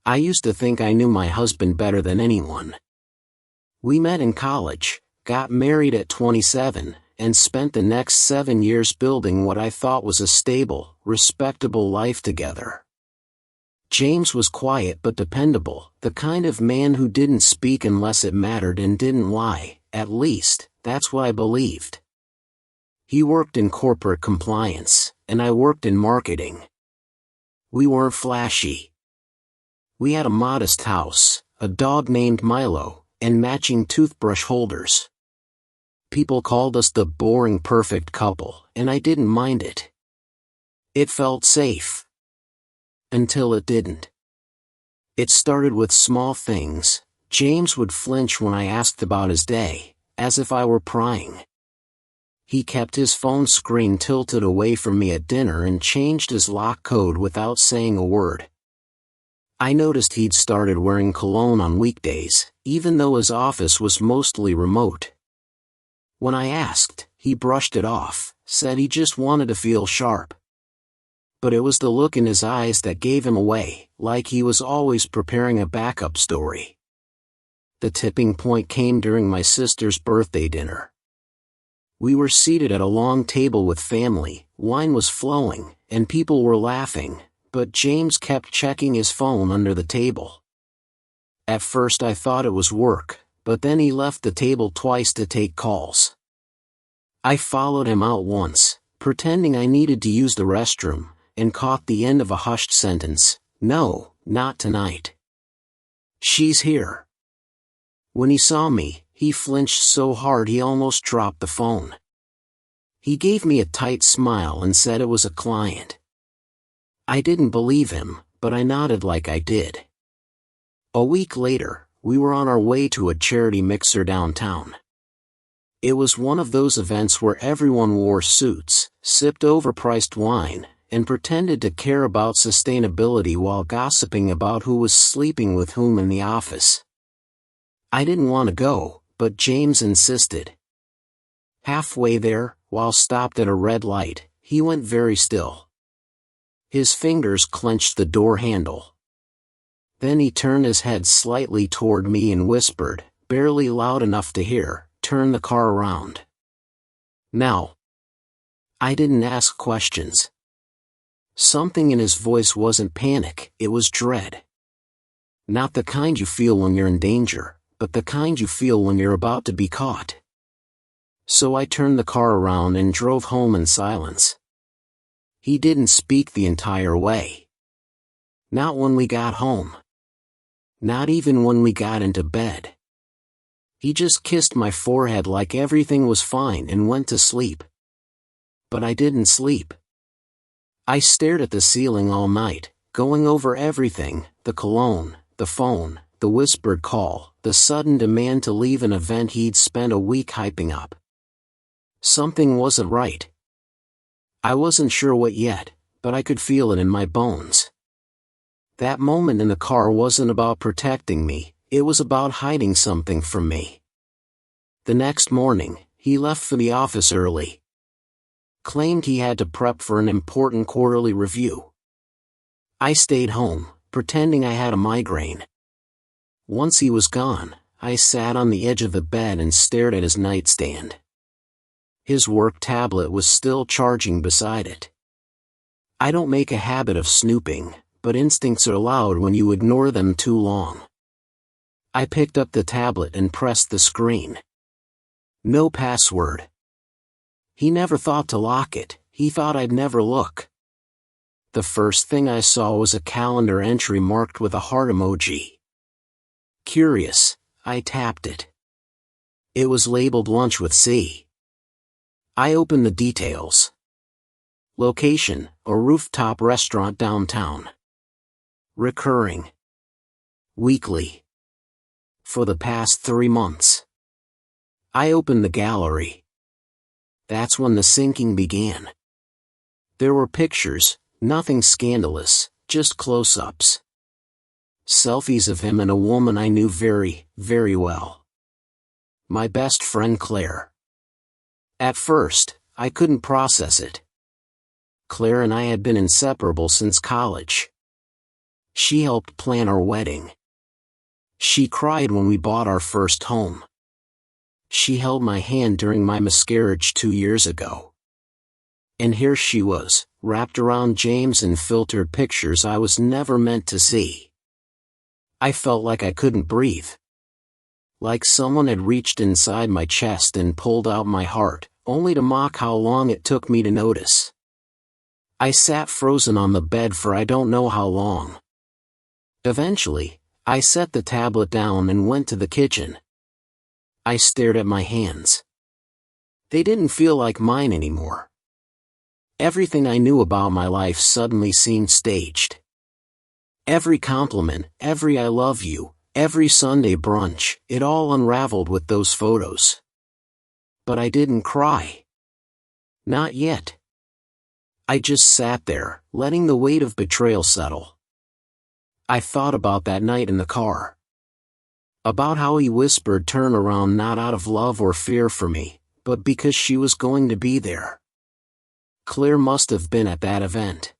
I used to think I knew my husband better than anyone. We met in college, got married at 27, and spent the next 7 years building what I thought was a stable, respectable life together. James was quiet but dependable, the kind of man who didn't speak unless it mattered and didn't lie, at least, that's what I believed. He worked in corporate compliance, and I worked in marketing. We weren't flashy. We had a modest house, a dog named Milo, and matching toothbrush holders. People called us the boring perfect couple, and I didn't mind it. It felt safe. Until it didn't. It started with small things. James would flinch when I asked about his day, as if I were prying. He kept his phone screen tilted away from me at dinner and changed his lock code without saying a word. I noticed he'd started wearing cologne on weekdays, even though his office was mostly remote. When I asked, he brushed it off, said he just wanted to feel sharp. But it was the look in his eyes that gave him away, like he was always preparing a backup story. The tipping point came during my sister's birthday dinner. We were seated at a long table with family, wine was flowing, and people were laughing, but James kept checking his phone under the table. At first I thought it was work, but then he left the table twice to take calls. I followed him out once, pretending I needed to use the restroom, and caught the end of a hushed sentence, "No, not tonight. She's here." When he saw me, he flinched so hard he almost dropped the phone. He gave me a tight smile and said it was a client. I didn't believe him, but I nodded like I did. A week later, we were on our way to a charity mixer downtown. It was one of those events where everyone wore suits, sipped overpriced wine, and pretended to care about sustainability while gossiping about who was sleeping with whom in the office. I didn't want to go, but James insisted. Halfway there, while stopped at a red light, he went very still. His fingers clenched the door handle. Then he turned his head slightly toward me and whispered, barely loud enough to hear, "Turn the car around." Now. I didn't ask questions. Something in his voice wasn't panic, it was dread. Not the kind you feel when you're in danger, but the kind you feel when you're about to be caught. So I turned the car around and drove home in silence. He didn't speak the entire way. Not when we got home. Not even when we got into bed. He just kissed my forehead like everything was fine and went to sleep. But I didn't sleep. I stared at the ceiling all night, going over everything, the cologne, the phone, the whispered call, the sudden demand to leave an event he'd spent a week hyping up. Something wasn't right. I wasn't sure what yet, but I could feel it in my bones. That moment in the car wasn't about protecting me, it was about hiding something from me. The next morning, he left for the office early. Claimed he had to prep for an important quarterly review. I stayed home, pretending I had a migraine. Once he was gone, I sat on the edge of the bed and stared at his nightstand. His work tablet was still charging beside it. I don't make a habit of snooping, but instincts are loud when you ignore them too long. I picked up the tablet and pressed the screen. No password. He never thought to lock it, he thought I'd never look. The first thing I saw was a calendar entry marked with a heart emoji. Curious, I tapped it. It was labeled lunch with C. I opened the details. Location, a rooftop restaurant downtown. Recurring. Weekly. For the past 3 months. I opened the gallery. That's when the sinking began. There were pictures, nothing scandalous, just close-ups. Selfies of him and a woman I knew very, very well. My best friend Claire. At first, I couldn't process it. Claire and I had been inseparable since college. She helped plan our wedding. She cried when we bought our first home. She held my hand during my miscarriage 2 years ago. And here she was, wrapped around James in filtered pictures I was never meant to see. I felt like I couldn't breathe. Like someone had reached inside my chest and pulled out my heart, only to mock how long it took me to notice. I sat frozen on the bed for I don't know how long. Eventually, I set the tablet down and went to the kitchen. I stared at my hands. They didn't feel like mine anymore. Everything I knew about my life suddenly seemed staged. Every compliment, every I love you, every Sunday brunch, it all unraveled with those photos. But I didn't cry. Not yet. I just sat there, letting the weight of betrayal settle. I thought about that night in the car. About how he whispered turn around not out of love or fear for me, but because she was going to be there. Claire must have been at that event.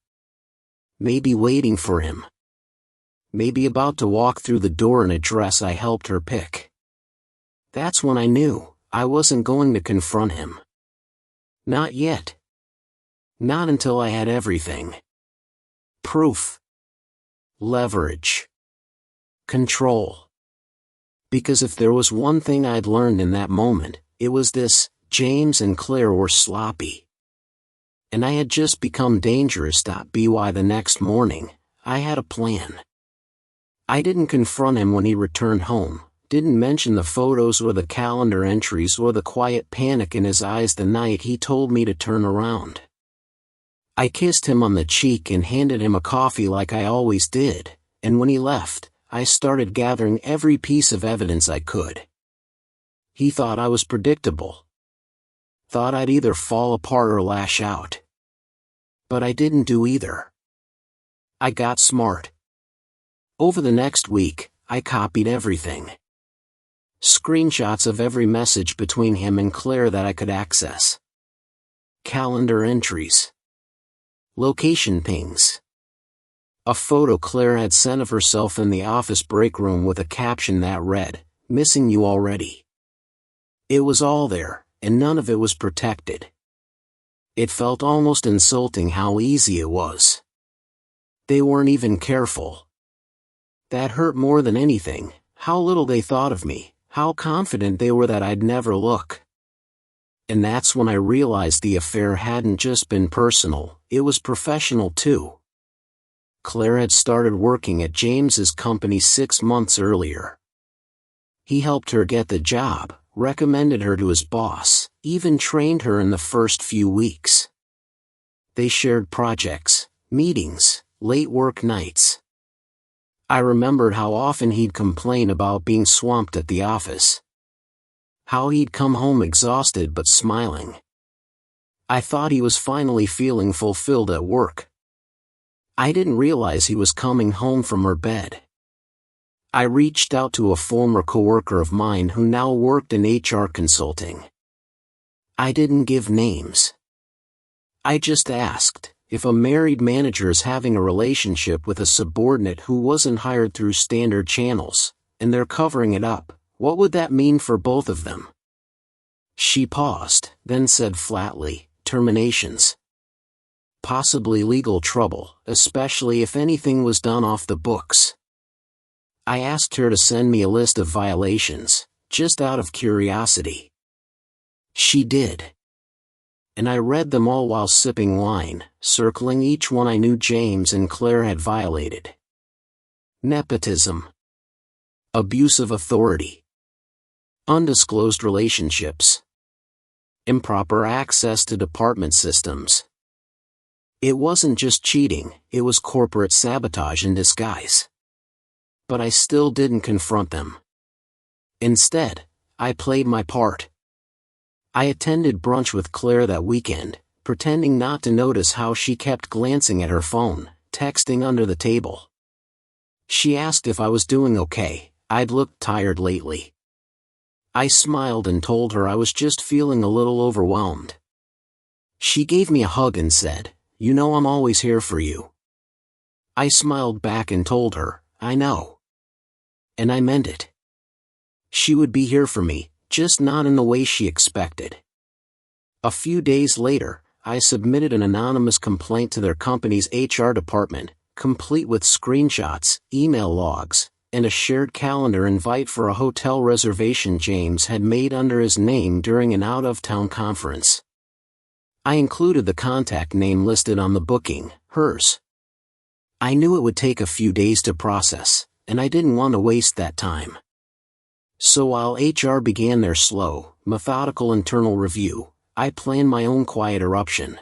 Maybe waiting for him. Maybe about to walk through the door in a dress I helped her pick. That's when I knew I wasn't going to confront him. Not yet. Not until I had everything. Proof. Leverage. Control. Because if there was one thing I'd learned in that moment, it was this: James and Claire were sloppy. And I had just become dangerous. By the next morning, I had a plan. I didn't confront him when he returned home, didn't mention the photos or the calendar entries or the quiet panic in his eyes the night he told me to turn around. I kissed him on the cheek and handed him a coffee like I always did, and when he left, I started gathering every piece of evidence I could. He thought I was predictable. Thought I'd either fall apart or lash out. But I didn't do either. I got smart. Over the next week, I copied everything. Screenshots of every message between him and Claire that I could access. Calendar entries. Location pings. A photo Claire had sent of herself in the office break room with a caption that read, "Missing you already." It was all there, and none of it was protected. It felt almost insulting how easy it was. They weren't even careful. That hurt more than anything, how little they thought of me, how confident they were that I'd never look. And that's when I realized the affair hadn't just been personal, it was professional too. Claire had started working at James's company 6 months earlier. He helped her get the job, recommended her to his boss, even trained her in the first few weeks. They shared projects, meetings, late work nights. I remembered how often he'd complain about being swamped at the office. How he'd come home exhausted but smiling. I thought he was finally feeling fulfilled at work. I didn't realize he was coming home from her bed. I reached out to a former coworker of mine who now worked in HR consulting. I didn't give names. I just asked, if a married manager is having a relationship with a subordinate who wasn't hired through standard channels, and they're covering it up, what would that mean for both of them? She paused, then said flatly, terminations. Possibly legal trouble, especially if anything was done off the books. I asked her to send me a list of violations, just out of curiosity. She did. And I read them all while sipping wine, circling each one I knew James and Claire had violated. Nepotism. Abuse of authority. Undisclosed relationships. Improper access to department systems. It wasn't just cheating, it was corporate sabotage in disguise. But I still didn't confront them. Instead, I played my part. I attended brunch with Claire that weekend, pretending not to notice how she kept glancing at her phone, texting under the table. She asked if I was doing okay. I'd looked tired lately. I smiled and told her I was just feeling a little overwhelmed. She gave me a hug and said, "You know I'm always here for you." I smiled back and told her, I know. And I meant it. She would be here for me, just not in the way she expected. A few days later, I submitted an anonymous complaint to their company's HR department, complete with screenshots, email logs, and a shared calendar invite for a hotel reservation James had made under his name during an out-of-town conference. I included the contact name listed on the booking, hers. I knew it would take a few days to process, and I didn't want to waste that time. So while HR began their slow, methodical internal review, I planned my own quiet eruption.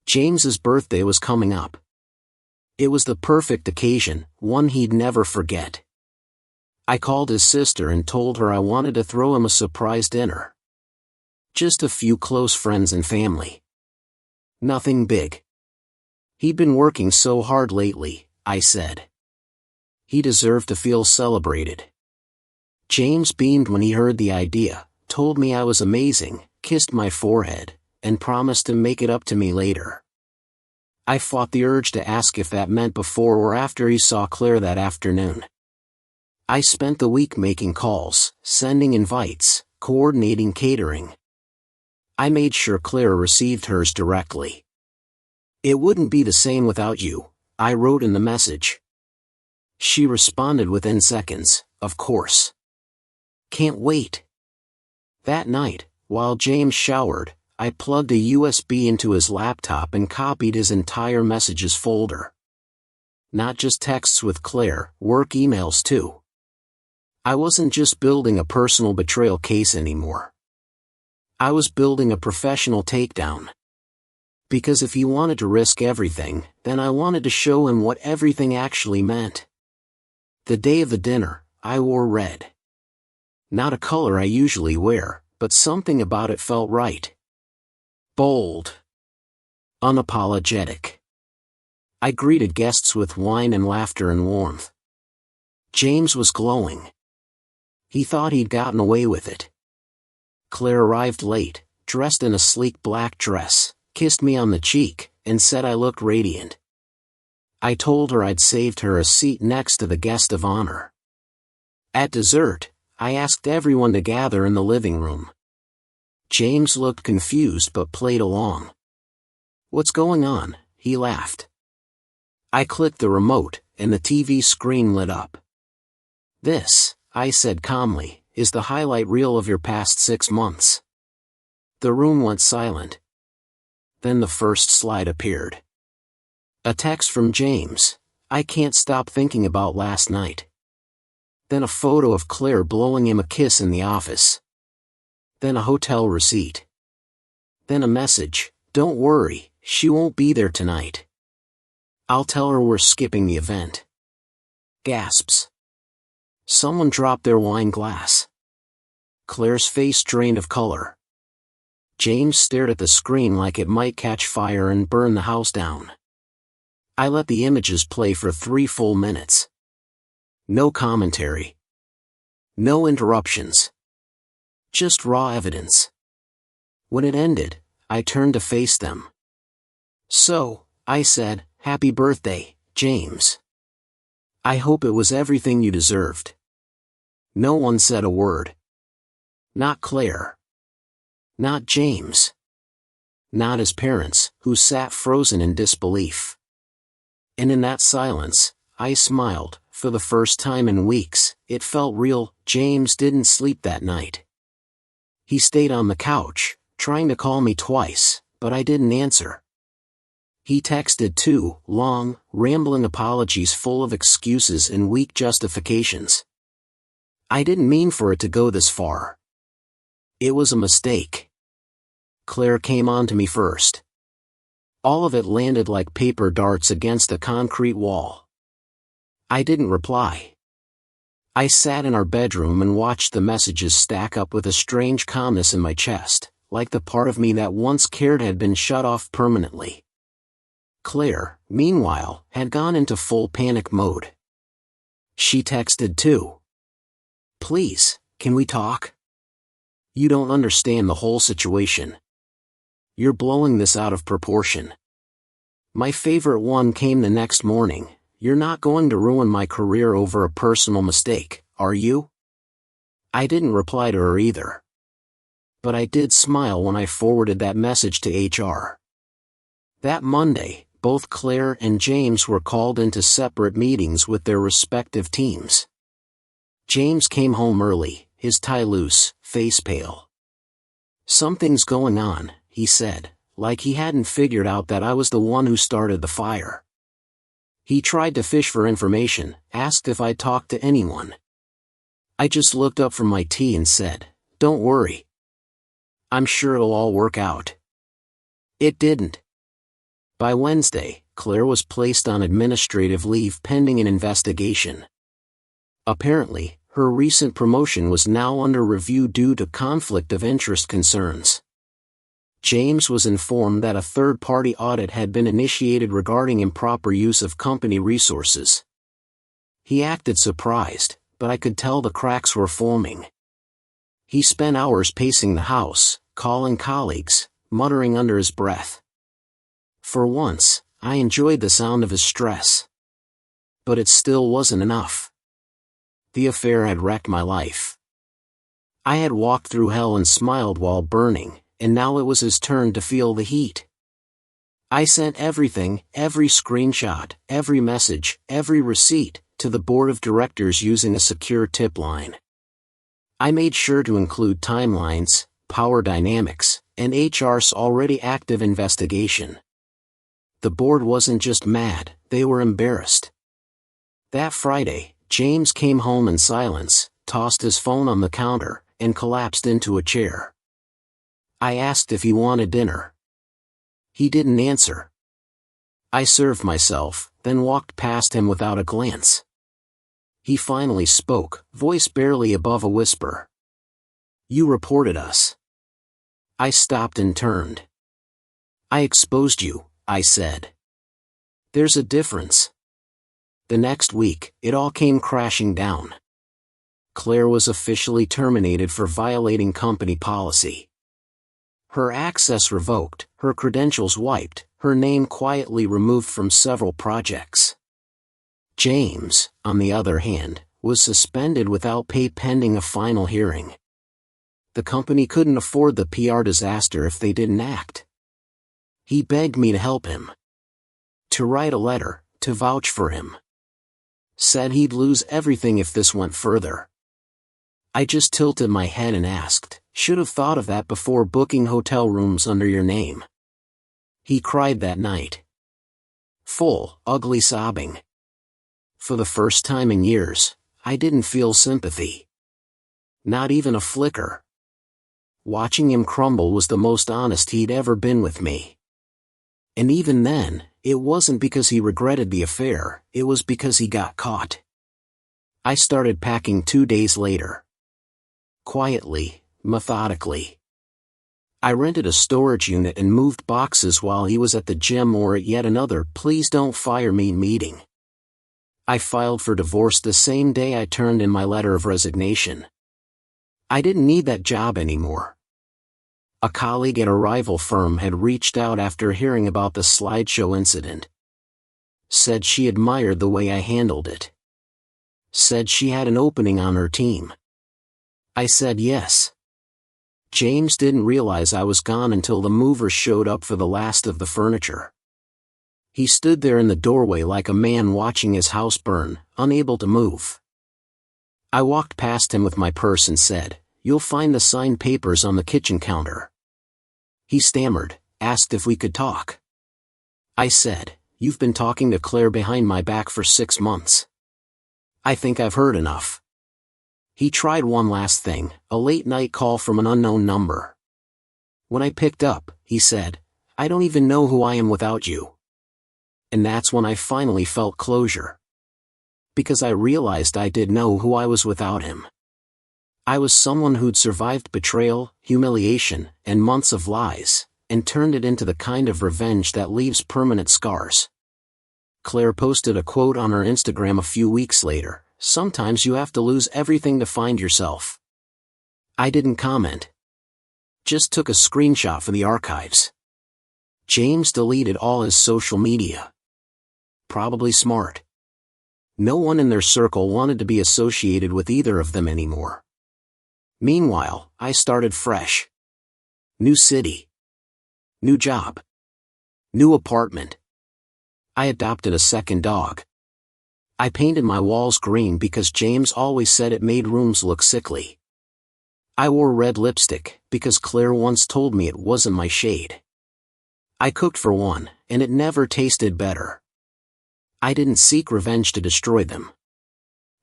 James's birthday was coming up. It was the perfect occasion, one he'd never forget. I called his sister and told her I wanted to throw him a surprise dinner. Just a few close friends and family. Nothing big. He'd been working so hard lately, I said. He deserved to feel celebrated. James beamed when he heard the idea, told me I was amazing, kissed my forehead, and promised to make it up to me later. I fought the urge to ask if that meant before or after he saw Claire that afternoon. I spent the week making calls, sending invites, coordinating catering. I made sure Claire received hers directly. It wouldn't be the same without you, I wrote in the message. She responded within seconds, of course. Can't wait. That night, while James showered, I plugged a USB into his laptop and copied his entire messages folder. Not just texts with Claire, work emails too. I wasn't just building a personal betrayal case anymore. I was building a professional takedown. Because if he wanted to risk everything, then I wanted to show him what everything actually meant. The day of the dinner, I wore red. Not a color I usually wear, but something about it felt right. Bold. Unapologetic. I greeted guests with wine and laughter and warmth. James was glowing. He thought he'd gotten away with it. Claire arrived late, dressed in a sleek black dress, kissed me on the cheek, and said I looked radiant. I told her I'd saved her a seat next to the guest of honor. At dessert, I asked everyone to gather in the living room. James looked confused but played along. What's going on? He laughed. I clicked the remote, and the TV screen lit up. This, I said calmly, is the highlight reel of your past 6 months. The room went silent. Then the first slide appeared. A text from James, I can't stop thinking about last night. Then a photo of Claire blowing him a kiss in the office. Then a hotel receipt. Then a message, don't worry, she won't be there tonight. I'll tell her we're skipping the event. Gasps. Someone dropped their wine glass. Claire's face drained of color. James stared at the screen like it might catch fire and burn the house down. I let the images play for 3 full minutes. No commentary. No interruptions. Just raw evidence. When it ended, I turned to face them. So, I said, happy birthday, James. I hope it was everything you deserved. No one said a word. Not Claire. Not James. Not his parents, who sat frozen in disbelief. And in that silence, I smiled. For the first time in weeks, it felt real. James didn't sleep that night. He stayed on the couch, trying to call me twice, but I didn't answer. He texted 2 long, rambling apologies full of excuses and weak justifications. I didn't mean for it to go this far. It was a mistake. Claire came on to me first. All of it landed like paper darts against a concrete wall. I didn't reply. I sat in our bedroom and watched the messages stack up with a strange calmness in my chest, like the part of me that once cared had been shut off permanently. Claire, meanwhile, had gone into full panic mode. She texted too. Please, can we talk? You don't understand the whole situation. You're blowing this out of proportion. My favorite one came the next morning, "You're not going to ruin my career over a personal mistake, are you?" I didn't reply to her either. But I did smile when I forwarded that message to HR. That Monday, both Claire and James were called into separate meetings with their respective teams. James came home early, his tie loose, face pale. "Something's going on," he said, like he hadn't figured out that I was the one who started the fire. He tried to fish for information, asked if I'd talked to anyone. I just looked up from my tea and said, "Don't worry. I'm sure it'll all work out." It didn't. By Wednesday, Claire was placed on administrative leave pending an investigation. Apparently, her recent promotion was now under review due to conflict of interest concerns. James was informed that a third-party audit had been initiated regarding improper use of company resources. He acted surprised, but I could tell the cracks were forming. He spent hours pacing the house, calling colleagues, muttering under his breath. For once, I enjoyed the sound of his stress. But it still wasn't enough. The affair had wrecked my life. I had walked through hell and smiled while burning, and now it was his turn to feel the heat. I sent everything, every screenshot, every message, every receipt, to the board of directors using a secure tip line. I made sure to include timelines, power dynamics, and HR's already active investigation. The board wasn't just mad, they were embarrassed. That Friday, James came home in silence, tossed his phone on the counter, and collapsed into a chair. I asked if he wanted dinner. He didn't answer. I served myself, then walked past him without a glance. He finally spoke, voice barely above a whisper. "You reported us." I stopped and turned. "I exposed you," I said. "There's a difference." The next week, it all came crashing down. Claire was officially terminated for violating company policy. Her access revoked, her credentials wiped, her name quietly removed from several projects. James, on the other hand, was suspended without pay pending a final hearing. The company couldn't afford the PR disaster if they didn't act. He begged me to help him. To write a letter, to vouch for him. Said he'd lose everything if this went further. I just tilted my head and asked, "Should have thought of that before booking hotel rooms under your name." He cried that night. Full, ugly sobbing. For the first time in years, I didn't feel sympathy. Not even a flicker. Watching him crumble was the most honest he'd ever been with me. And even then, it wasn't because he regretted the affair, it was because he got caught. I started packing 2 days later. Quietly, methodically. I rented a storage unit and moved boxes while he was at the gym or at yet another "please don't fire me" meeting. I filed for divorce the same day I turned in my letter of resignation. I didn't need that job anymore. A colleague at a rival firm had reached out after hearing about the slideshow incident. Said she admired the way I handled it. Said she had an opening on her team. I said yes. James didn't realize I was gone until the movers showed up for the last of the furniture. He stood there in the doorway like a man watching his house burn, unable to move. I walked past him with my purse and said, "You'll find the signed papers on the kitchen counter." He stammered, asked if we could talk. I said, "You've been talking to Claire behind my back for 6 months. I think I've heard enough." He tried one last thing, a late-night call from an unknown number. When I picked up, he said, "I don't even know who I am without you." And that's when I finally felt closure. Because I realized I did know who I was without him. I was someone who'd survived betrayal, humiliation, and months of lies, and turned it into the kind of revenge that leaves permanent scars. Claire posted a quote on her Instagram a few weeks later, "Sometimes you have to lose everything to find yourself." I didn't comment. Just took a screenshot for the archives. James deleted all his social media. Probably smart. No one in their circle wanted to be associated with either of them anymore. Meanwhile, I started fresh. New city. New job. New apartment. I adopted a second dog. I painted my walls green because James always said it made rooms look sickly. I wore red lipstick because Claire once told me it wasn't my shade. I cooked for one, and it never tasted better. I didn't seek revenge to destroy them.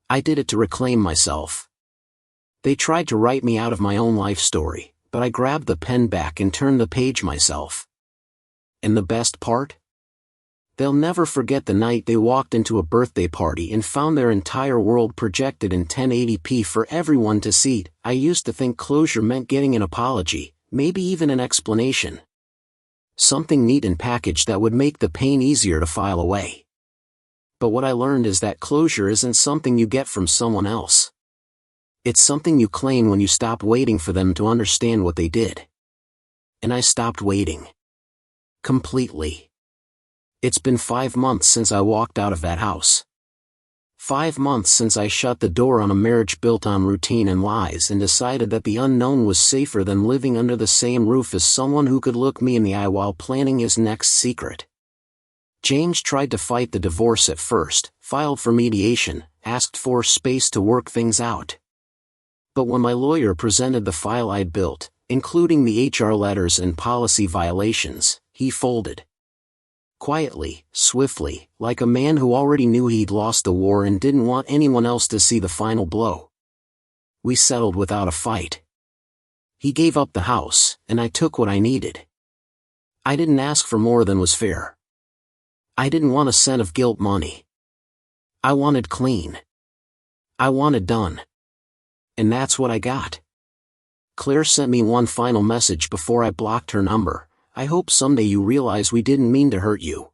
I did it to reclaim myself. They tried to write me out of my own life story, but I grabbed the pen back and turned the page myself. And the best part? They'll never forget the night they walked into a birthday party and found their entire world projected in 1080p for everyone to see. I used to think closure meant getting an apology, maybe even an explanation. Something neat and packaged that would make the pain easier to file away. But what I learned is that closure isn't something you get from someone else. It's something you claim when you stop waiting for them to understand what they did. And I stopped waiting. Completely. It's been 5 months since I walked out of that house. 5 months since I shut the door on a marriage built on routine and lies and decided that the unknown was safer than living under the same roof as someone who could look me in the eye while planning his next secret. James tried to fight the divorce at first, filed for mediation, asked for space to work things out. But when my lawyer presented the file I'd built, including the HR letters and policy violations, he folded. Quietly, swiftly, like a man who already knew he'd lost the war and didn't want anyone else to see the final blow. We settled without a fight. He gave up the house, and I took what I needed. I didn't ask for more than was fair. I didn't want a cent of guilt money. I wanted clean. I wanted done. And that's what I got. Claire sent me one final message before I blocked her number. I hope someday you realize we didn't mean to hurt you.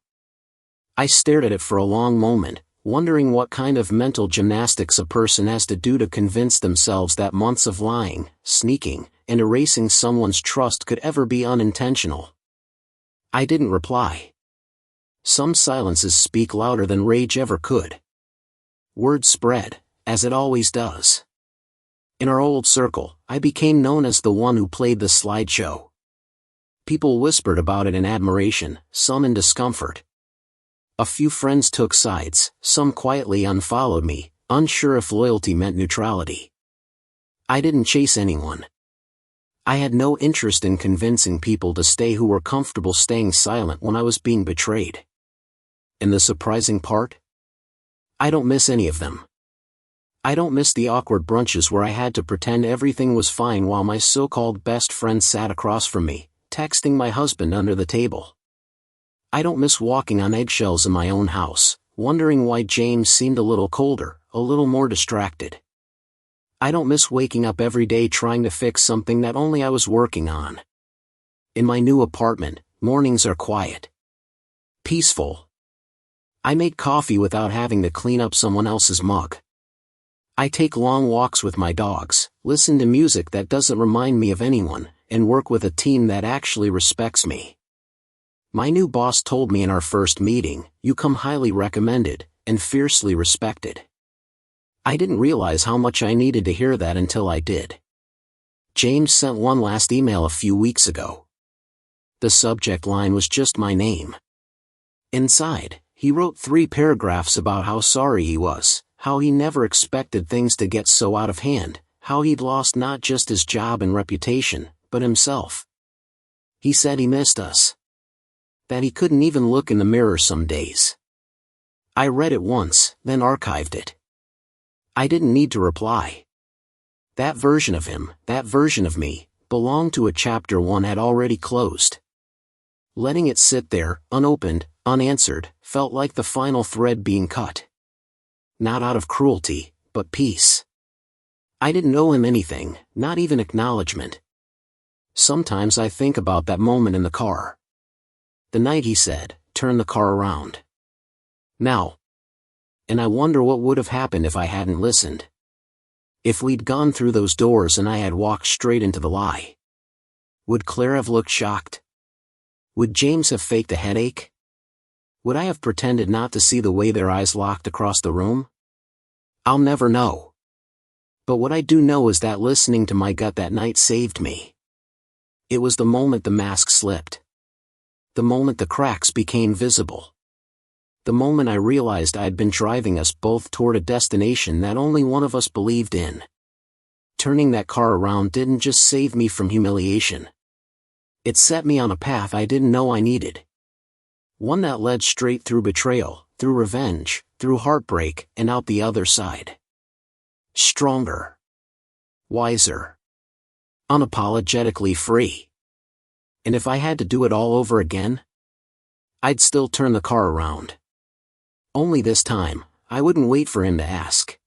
I stared at it for a long moment, wondering what kind of mental gymnastics a person has to do to convince themselves that months of lying, sneaking, and erasing someone's trust could ever be unintentional. I didn't reply. Some silences speak louder than rage ever could. Word spread, as it always does. In our old circle, I became known as the one who played the slideshow. People whispered about it in admiration, some in discomfort. A few friends took sides, some quietly unfollowed me, unsure if loyalty meant neutrality. I didn't chase anyone. I had no interest in convincing people to stay who were comfortable staying silent when I was being betrayed. And the surprising part? I don't miss any of them. I don't miss the awkward brunches where I had to pretend everything was fine while my so-called best friend sat across from me, texting my husband under the table. I don't miss walking on eggshells in my own house, wondering why James seemed a little colder, a little more distracted. I don't miss waking up every day trying to fix something that only I was working on. In my new apartment, mornings are quiet. Peaceful. I make coffee without having to clean up someone else's mug. I take long walks with my dogs, listen to music that doesn't remind me of anyone, and work with a team that actually respects me. My new boss told me in our first meeting, "You come highly recommended, and fiercely respected." I didn't realize how much I needed to hear that until I did. James sent one last email a few weeks ago. The subject line was just my name. Inside, he wrote 3 paragraphs about how sorry he was, how he never expected things to get so out of hand, how he'd lost not just his job and reputation, but himself. He said he missed us. That he couldn't even look in the mirror some days. I read it once, then archived it. I didn't need to reply. That version of him, that version of me, belonged to a chapter one had already closed. Letting it sit there, unopened, unanswered, felt like the final thread being cut. Not out of cruelty, but peace. I didn't owe him anything, not even acknowledgement. Sometimes I think about that moment in the car. The night he said, "Turn the car around. Now." And I wonder what would have happened if I hadn't listened. If we'd gone through those doors and I had walked straight into the lie. Would Claire have looked shocked? Would James have faked a headache? Would I have pretended not to see the way their eyes locked across the room? I'll never know. But what I do know is that listening to my gut that night saved me. It was the moment the mask slipped. The moment the cracks became visible. The moment I realized I had been driving us both toward a destination that only one of us believed in. Turning that car around didn't just save me from humiliation. It set me on a path I didn't know I needed. One that led straight through betrayal, through revenge, through heartbreak, and out the other side. Stronger. Wiser. Unapologetically free. And if I had to do it all over again, I'd still turn the car around. Only this time, I wouldn't wait for him to ask.